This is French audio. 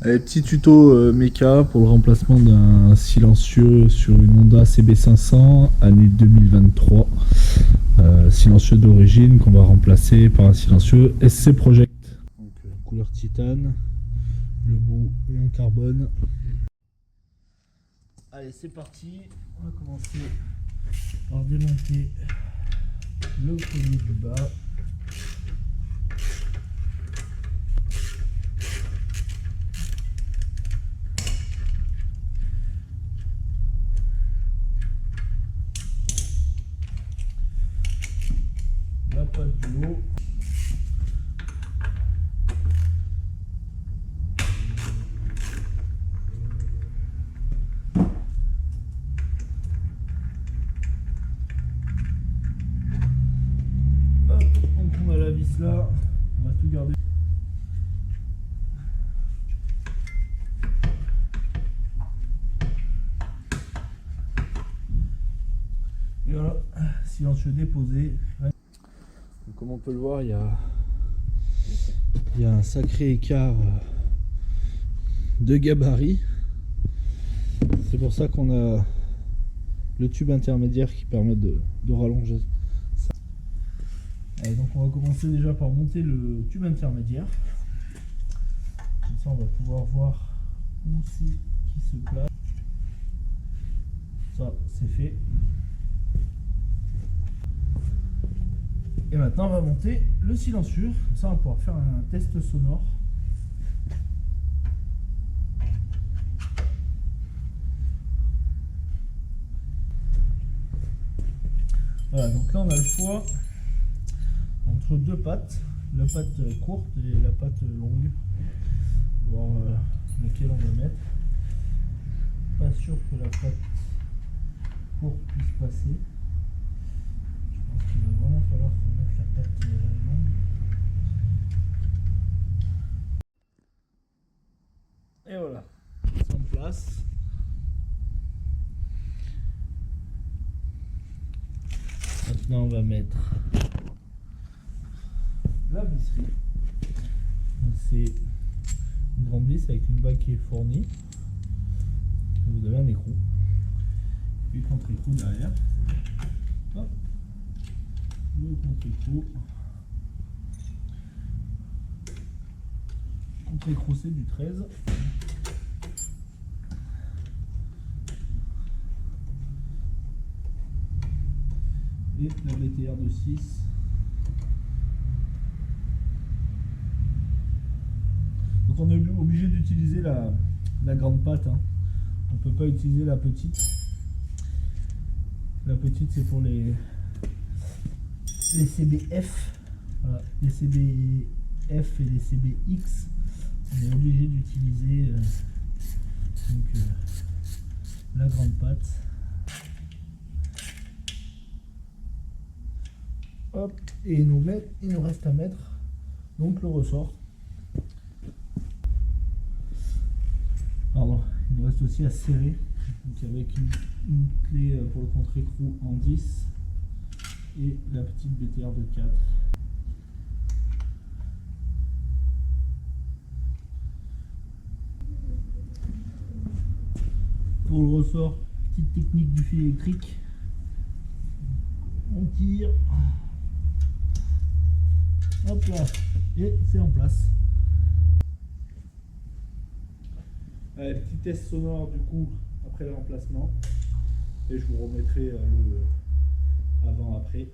Allez, petit tuto méca pour le remplacement d'un silencieux sur une Honda CB500 année 2023. Silencieux d'origine qu'on va remplacer par un silencieux SC Project. Donc, couleur titane, le bout est en carbone. Allez, c'est parti. On va commencer par démonter le collier du bas. La patte du haut. Hop, on a la vis là, on va tout garder. Et voilà, silencieux déposé. Donc, comme on peut le voir, il y a un sacré écart de gabarit. C'est pour ça qu'on a le tube intermédiaire qui permet de rallonger ça. Allez, donc on va commencer déjà par monter le tube intermédiaire. Comme ça on va pouvoir voir où c'est qui se place. Ça c'est fait. Et maintenant on va monter le silencieux, comme ça on va pouvoir faire un test sonore. Voilà, donc là on a le choix entre deux pattes, la patte courte et la patte longue, voir laquelle on va mettre. Pas sûr que la patte courte puisse passer. Je pense qu'il va vraiment falloir qu'on mette la patte longue. Et voilà, c'est en place. Maintenant on va mettre la visserie. C'est une grande vis avec une bague qui est fournie. Vous avez un écrou. Puis contre-écrou derrière. Hop. Le contre-écrou. Contre-écrou c'est du 13. Et la BTR de 6. Donc on est obligé d'utiliser la grande patte, hein. On ne peut pas utiliser la petite. La petite c'est pour les CBF. Voilà. Les CBF et les CBX. On est obligé d'utiliser la grande patte. Hop, et il nous reste à mettre donc le ressort. Pardon, il nous reste aussi à serrer, donc avec une clé pour le contre-écrou en 10 et la petite BTR de 4. Pour le ressort, petite technique du fil électrique. On tire. Hop là, et c'est en place. Allez, petit test sonore du coup après le remplacement. Et je vous remettrai le avant-après.